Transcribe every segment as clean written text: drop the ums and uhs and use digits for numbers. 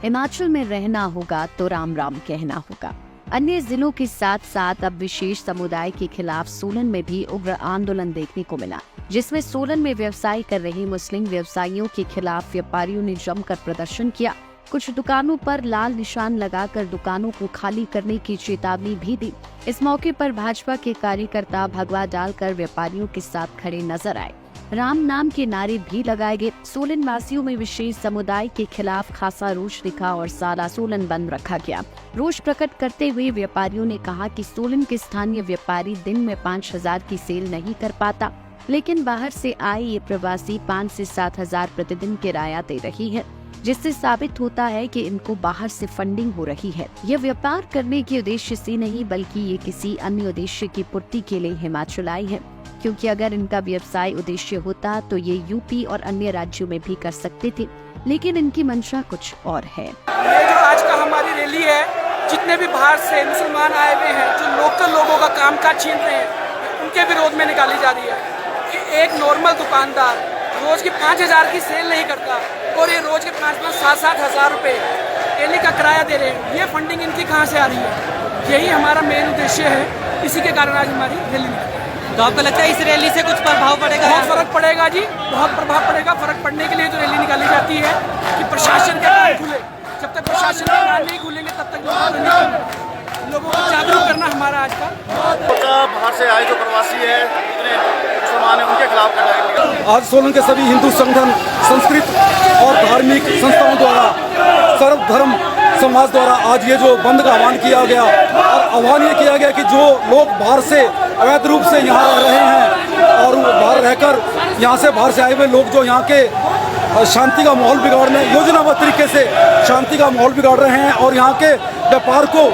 हिमाचल में रहना होगा तो राम राम कहना होगा। अन्य जिलों के साथ साथ अब विशेष समुदाय के खिलाफ सोलन में भी उग्र आंदोलन देखने को मिला, जिसमें सोलन में व्यवसाय कर रहे मुस्लिम व्यवसायियों के खिलाफ व्यापारियों ने जमकर प्रदर्शन किया। कुछ दुकानों पर लाल निशान लगाकर दुकानों को खाली करने की चेतावनी भी दी। इस मौके पर भाजपा के कार्यकर्ता भगवा डालकर व्यापारियों के साथ खड़े नजर आए। राम नाम के नारे भी लगाए गए। सोलन वासियों में विशेष समुदाय के खिलाफ खासा रोष दिखा और सारा सोलन बंद रखा गया। रोष प्रकट करते हुए व्यापारियों ने कहा कि सोलन के स्थानीय व्यापारी दिन में 5,000 की सेल नहीं कर पाता, लेकिन बाहर से आए ये प्रवासी 5 से 7,000 प्रतिदिन किराया दे रही है, जिससे साबित होता है कि इनको बाहर से फंडिंग हो रही है। ये व्यापार करने के उद्देश्य से नहीं बल्कि ये किसी अन्य उद्देश्य की पूर्ति के लिए हिमाचल आई है, क्योंकि अगर इनका व्यवसाय उद्देश्य होता तो ये यूपी और अन्य राज्यों में भी कर सकते थे, लेकिन इनकी मंशा कुछ और है। ये जो आज का हमारी रैली है, जितने भी बाहर से मुसलमान आए हुए हैं जो लोकल लोगों का कामकाज छीन रहे हैं, उनके विरोध में निकाली जा रही है कि एक नॉर्मल दुकानदार रोज की 5,000 की सेल नहीं करता और ये रोज के 5-5, 7-7 हज़ार रुपए डेली का किराया दे रहे हैं। ये फंडिंग इनकी कहाँ से आ रही है? यही हमारा मेन उद्देश्य है। इसी के कारण आज हमारी रैली निकली। तो आपको लगता है इस रैली से कुछ प्रभाव पड़ेगा? बहुत फर्क पड़ेगा जी, बहुत प्रभाव पड़ेगा। फर्क पड़ने के लिए तो रैली निकाली जाती है कि प्रशासन के कान खुले। जब तक प्रशासन के कान नहीं खुलेंगे तब तक लोगों को जागरूक करना हमारा आज का। बाहर से आए जो प्रवासी है, मुसलमान है, उनके खिलाफ लड़ाई। आज सोलन के सभी हिंदू संगठन, संस्कृत और धार्मिक संस्थाओं द्वारा, सर्वधर्म समाज द्वारा आज ये जो बंद का आह्वान किया गया और आह्वान ये किया गया कि जो लोग बाहर से अवैध रूप से यहाँ रह रहे हैं और बाहर रहकर यहाँ से बाहर से आए हुए लोग जो यहाँ के शांति का माहौल बिगाड़ने, योजनाबद्ध तरीके से शांति का माहौल बिगाड़ रहे हैं और यहाँ के व्यापार को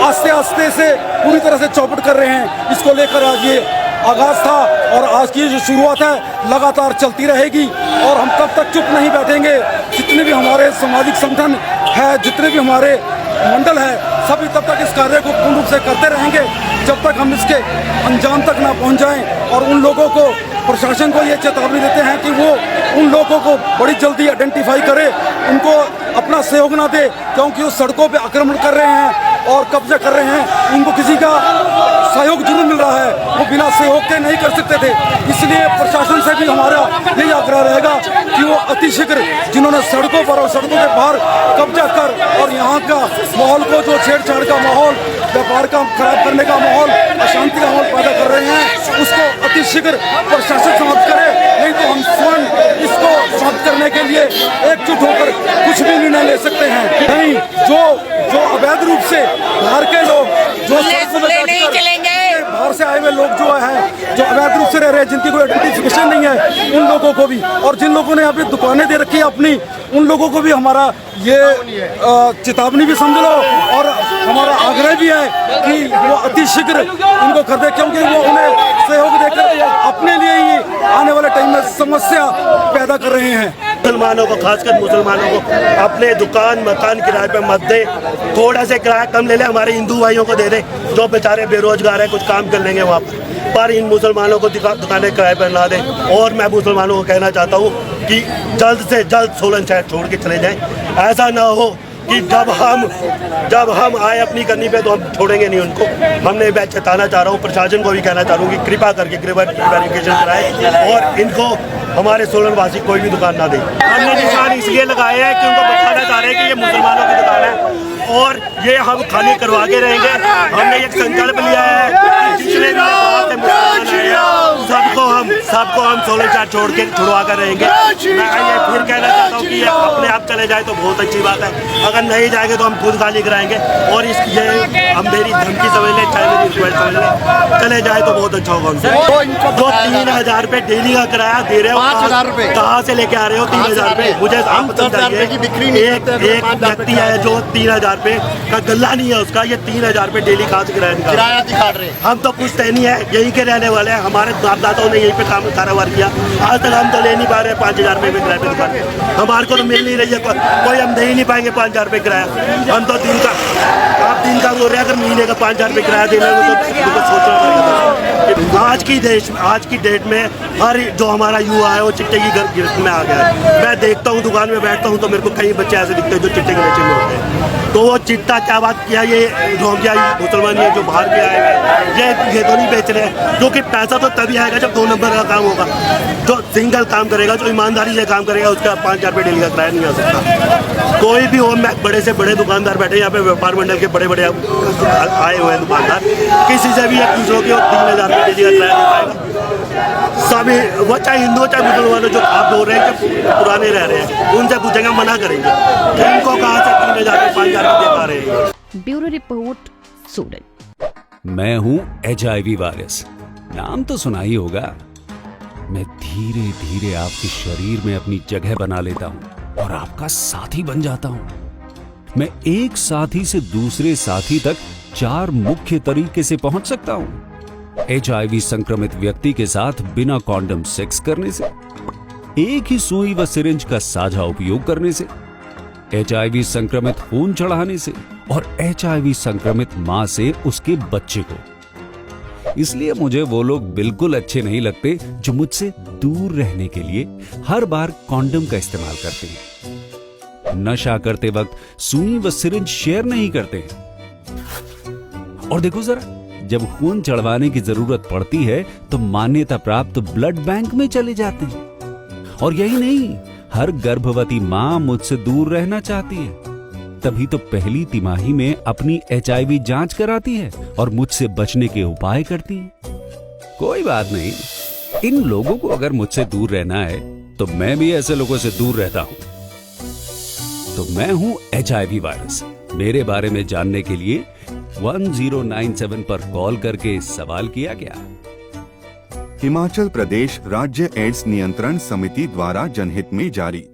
आस्ते आस्ते से पूरी तरह से चौपट कर रहे हैं। इसको लेकर आज ये आगाज था और आज की जो शुरुआत है लगातार चलती रहेगी और हम तब तक चुप नहीं बैठेंगे। जितने भी हमारे सामाजिक संगठन है, जितने भी हमारे मंडल है, सभी तब तक इस कार्य को पूर्ण रूप से करते रहेंगे जब तक हम इसके अंजाम तक ना पहुंच जाएं। और उन लोगों को, प्रशासन को ये चेतावनी देते हैं कि वो उन लोगों को बड़ी जल्दी आइडेंटिफाई करे, उनको अपना सहयोग ना दे, क्योंकि वो सड़कों पे आक्रमण कर रहे हैं और कब्जा कर रहे हैं। उनको किसी का सहयोग जरूर मिल रहा है, वो बिना सहयोग के नहीं कर सकते थे। इसलिए प्रशासन से भी हमारा यही आग्रह रहेगा कि वो अतिशीघ्र जिन्होंने सड़कों पर और सड़कों के बाहर कब्जा कर और यहाँ का माहौल को, जो छेड़छाड़ का माहौल, व्यापार का खराब करने का माहौल, अशांति का माहौल पैदा कर रहे हैं, उसको अतिशीघ्र प्रशासन समाप्त करे। नहीं तो हम स्वयं इसको समाप्त करने के लिए एकजुट होकर कुछ भी निर्णय ले सकते हैं। नहीं, जो अवैध रूप से बाहर के लोग, जो नहीं चलेंगे, बाहर से आए हुए लोग जो है, जो अवैध रूप से रह रहे हैं, जिनकी कोई आइडेंटिफिकेशन नहीं है, उन लोगों को भी, और जिन लोगों ने यहाँ पे दुकानें दे रखी है अपनी, उन लोगों को भी हमारा ये चेतावनी भी समझ लो और हमारा आग्रह भी है कि वो अतिशीघ्र इनको कर दे, क्योंकि वो उन्हें सहयोग देकर अपने लिए ही आने वाले टाइम में समस्या पैदा कर रहे हैं। मुसलमानों को, खासकर मुसलमानों को अपने दुकान मकान किराए पे मत दे, थोड़ा से किराया कम ले ले, हमारे हिंदू भाइयों को दे दे जो बेचारे बेरोजगार हैं, कुछ काम कर लेंगे वहाँ पर इन मुसलमानों को दुकानें किराए पर ना दें। और मैं मुसलमानों को कहना चाहता हूँ कि जल्द से जल्द सोलन शहर छोड़ के चले जाएं। ऐसा ना हो कि जब हम आए अपनी करनी पे तो हम छोड़ेंगे नहीं उनको। हमने मैं चेताना चाह रहा हूँ, प्रशासन को भी कहना चाह रहा हूँ कि कृपा करके वेरिफिकेशन कराएं और इनको हमारे सोलन वासी कोई भी दुकान ना दे। हमने निशान इसलिए लगाए हैं कि उनको बताना चाह रहे हैं कि ये मुसलमानों की दुकान है और ये हम खाली करवा के रहेंगे। हमने एक संकल्प लिया है कि जितने भी बात है मुसलमान हैं, सबको हम सोलन शहर छोड़ के छुड़वा कर रहेंगे। मैं ये फिर कहना चाहता हूँ कि ये अपने आप चले जाए तो बहुत अच्छी बात है, अगर नहीं जाएंगे तो हम खुद खाली कराएंगे। और ये हम मेरी धमकी समझ लें, चाहे मेरी रिक्वेस्ट समझ लें, चले जाए तो बहुत अच्छा होगा उनसे। जो 3,000 रुपये डेली का किराया दे रहे हो, 5,000 रुपये कहाँ से लेके आ रहे हो? 3,000 रुपये मुझे आप समझाइए। एक व्यक्ति है जो 3,000 रुपये का गल्ला नहीं है उसका, ये 3,000 रुपये डेली कहाँ से किराया दिखा रहे हैं? हम तो पूछते नहीं है, यहीं के रहने वाले हैं, हमारे बाप दादाओं ने यहीं पे काम कारोबार किया, आज तक हम तो ले नहीं पा रहे 5,000 रुपये में किराए पे दुकान। हमारे को तो मिल नहीं रही है, कोई हम दे ही नहीं पाएंगे 5,000 रुपये किराया। हम तो दिन का, आप दिन का बोल रहे हैं, अगर महीने का 5,000 रुपये किराया देना है तो सोचना पड़ेगा। आज की डेट में हर जो हमारा युवा है वो चिट्टे की गिरफ्त में आ गया है। मैं देखता हूँ, दुकान में बैठता हूँ तो मेरे को कई बच्चे ऐसे दिखते हैं जो चिट्टे के नशे में होते हैं। तो वो चिट्टा क्या बात किया, ये रोगिया मुसलमान है जो बाहर के आए हैं, ये तो नहीं बेच रहे हैं, क्योंकि पैसा तो तभी आएगा जब 2 नंबर का काम होगा। जो सिंगल काम करेगा, जो ईमानदारी से काम करेगा, उसका 5,000 रुपये डेली का किराया नहीं आ सकता। कोई भी हो, बड़े से बड़े दुकानदार बैठे यहाँ पे, व्यापार मंडल के बड़े बड़े आए हुए हैं दुकानदार, किसी से भी पूछ लो कि 3,000 रुपये डेली का किराया नहीं पाएगा। सभी, वो चाहे हिंदू चाहे मुसलमान, जो आप बोल रहे हैं कि पुराने रह रहे हैं, उनसे पूछेंगे, मना करेंगे। इनको कहाँ से 3,000 5,000 रुपये दे पा रहे हैं। ब्यूरो रिपोर्ट, सूरत। मैं हूं HIV वायरस, नाम तो सुना ही होगा। मैं धीरे धीरे आपके शरीर में अपनी जगह बना लेता हूं और आपका साथी बन जाता हूं। मैं एक साथी से दूसरे साथी तक 4 मुख्य तरीके से पहुंच सकता हूं। HIV संक्रमित व्यक्ति के साथ बिना कॉन्डम सेक्स करने से, एक ही सुई व सिरिंज का साझा उपयोग करने से, HIV संक्रमित खून चढ़ाने से और HIV संक्रमित मां से उसके बच्चे को। इसलिए मुझे वो लोग बिल्कुल अच्छे नहीं लगते जो मुझसे दूर रहने के लिए हर बार कॉन्डम का इस्तेमाल करते हैं, नशा करते वक्त सुई व सिरिंज शेयर नहीं करते हैं। और देखो जरा, जब खून चढ़वाने की जरूरत पड़ती है तो मान्यता प्राप्त ब्लड बैंक में चले जाते हैं। और यही नहीं, हर गर्भवती मां मुझसे दूर रहना चाहती है, तभी तो पहली तिमाही में अपनी HIV जांच कराती है और मुझसे बचने के उपाय करती है। कोई बात नहीं, इन लोगों को अगर मुझसे दूर रहना है तो मैं भी ऐसे लोगों से दूर रहता हूं। तो मैं हूं HIV वायरस। मेरे बारे में जानने के लिए 1097 पर कॉल करके सवाल किया गया। हिमाचल प्रदेश राज्य एड्स नियंत्रण समिति द्वारा जनहित में जारी।